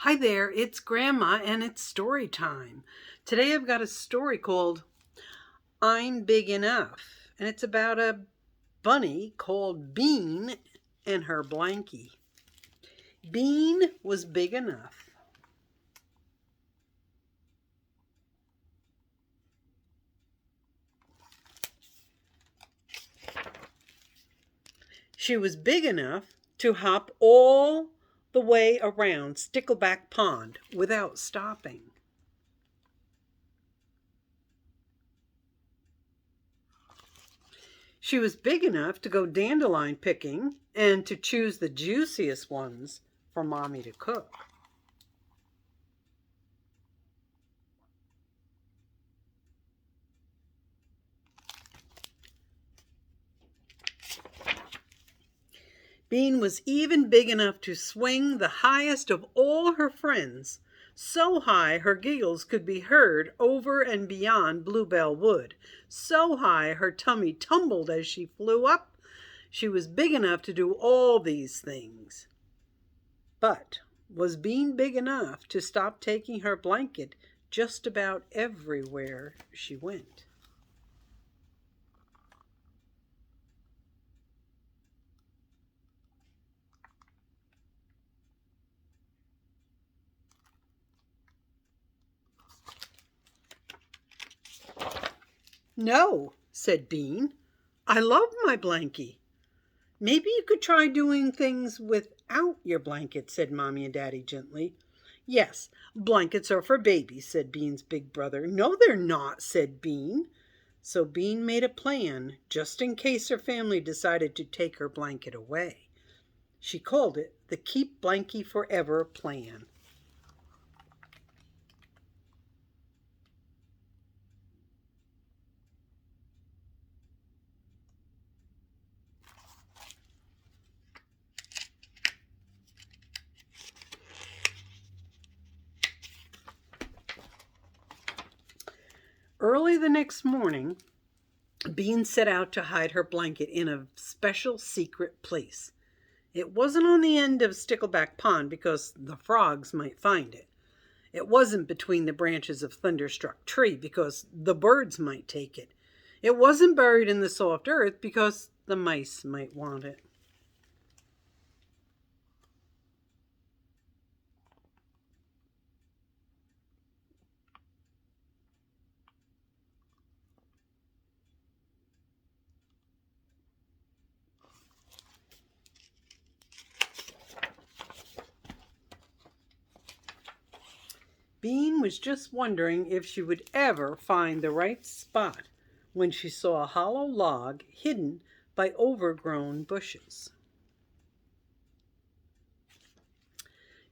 Hi there, it's Grandma and it's story time. Today I've got a story called I'm Big Enough, and it's about a bunny called Bean and her blankie. Bean was big enough. She was big enough to hop all the way around Stickleback Pond without stopping. She was big enough to go dandelion picking and to choose the juiciest ones for Mommy to cook. Bean was even big enough to swing the highest of all her friends, so high her giggles could be heard over and beyond Bluebell Wood, so high her tummy tumbled as she flew up. She was big enough to do all these things. But was Bean big enough to stop taking her blanket just about everywhere she went? No, said Bean. I love my blankie. Maybe you could try doing things without your blanket, said Mommy and Daddy gently. Yes, blankets are for babies, said Bean's big brother. No, they're not, said Bean. So Bean made a plan just in case her family decided to take her blanket away. She called it the Keep Blankie Forever plan. Early the next morning, Bean set out to hide her blanket in a special secret place. It wasn't on the end of Stickleback Pond because the frogs might find it. It wasn't between the branches of Thunderstruck Tree because the birds might take it. It wasn't buried in the soft earth because the mice might want it. Bean was just wondering if she would ever find the right spot when she saw a hollow log hidden by overgrown bushes.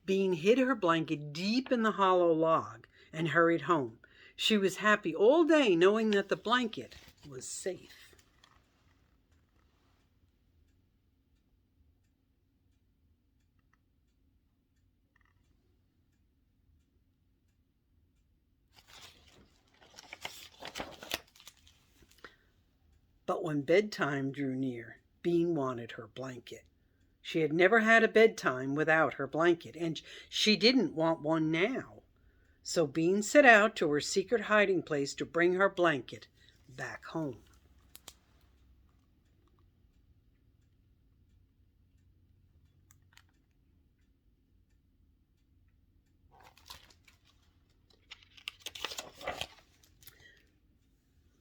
Bean hid her blanket deep in the hollow log and hurried home. She was happy all day knowing that the blanket was safe. But when bedtime drew near, Bean wanted her blanket. She had never had a bedtime without her blanket, and she didn't want one now. So Bean set out to her secret hiding place to bring her blanket back home.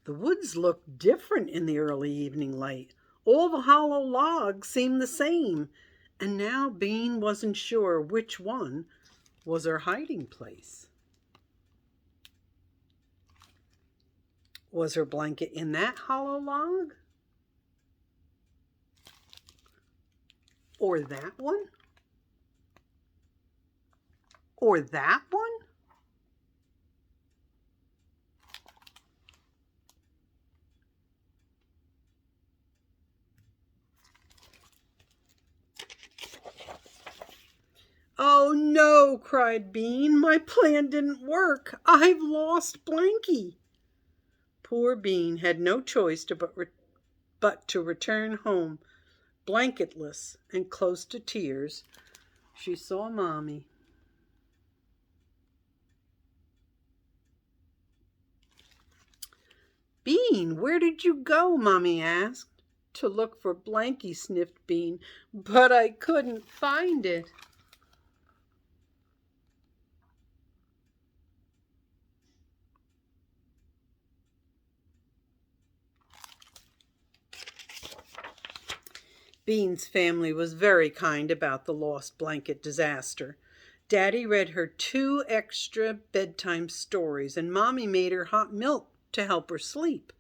The woods looked different in the early evening light. All the hollow logs seemed the same, and now Bean wasn't sure which one was her hiding place. Was her blanket in that hollow log? Or that one? Or that one? Oh no, cried Bean. My plan didn't work. I've lost Blanky. Poor Bean had no choice but to return home, blanketless and close to tears. She saw Mommy. Bean, where did you go?" Mommy asked. "To look for Blanky," sniffed Bean, "but I couldn't find it." Bean's family was very kind about the lost blanket disaster. Daddy read her 2 extra bedtime stories, and Mommy made her hot milk to help her sleep.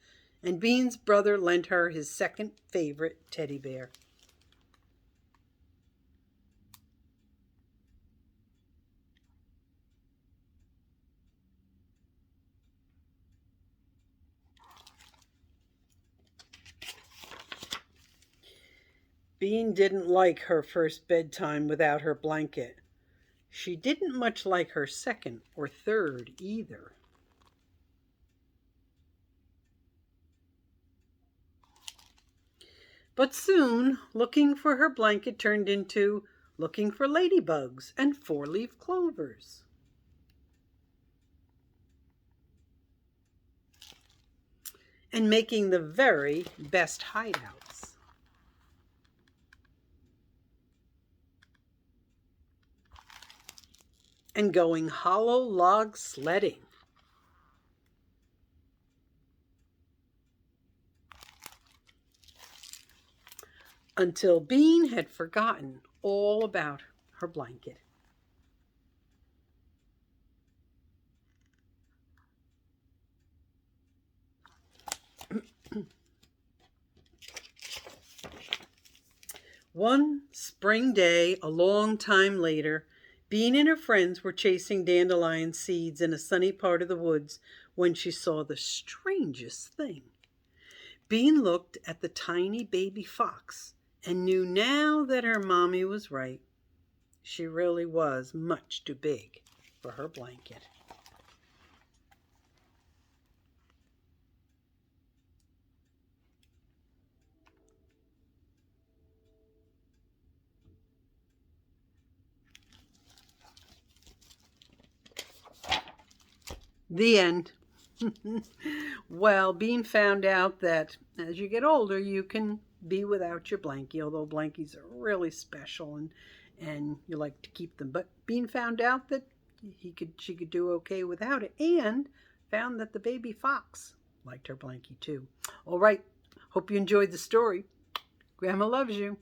And Bean's brother lent her his second favorite teddy bear. Bean didn't like her first bedtime without her blanket. She didn't much like her second or third either. But soon, looking for her blanket turned into looking for ladybugs and 4-leaf clovers. And making the very best hideouts. And going hollow log sledding. Until Bean had forgotten all about her blanket. One spring day, a long time later, Bean and her friends were chasing dandelion seeds in a sunny part of the woods when she saw the strangest thing. Bean looked at the tiny baby fox and knew now that her mommy was right. She really was much too big for her blanket. The end. Well, Bean found out that as you get older, you can be without your blankie, although blankies are really special and you like to keep them. But Bean found out that she could do okay without it, and found that the baby fox liked her blankie too. All right. Hope you enjoyed the story. Grandma loves you.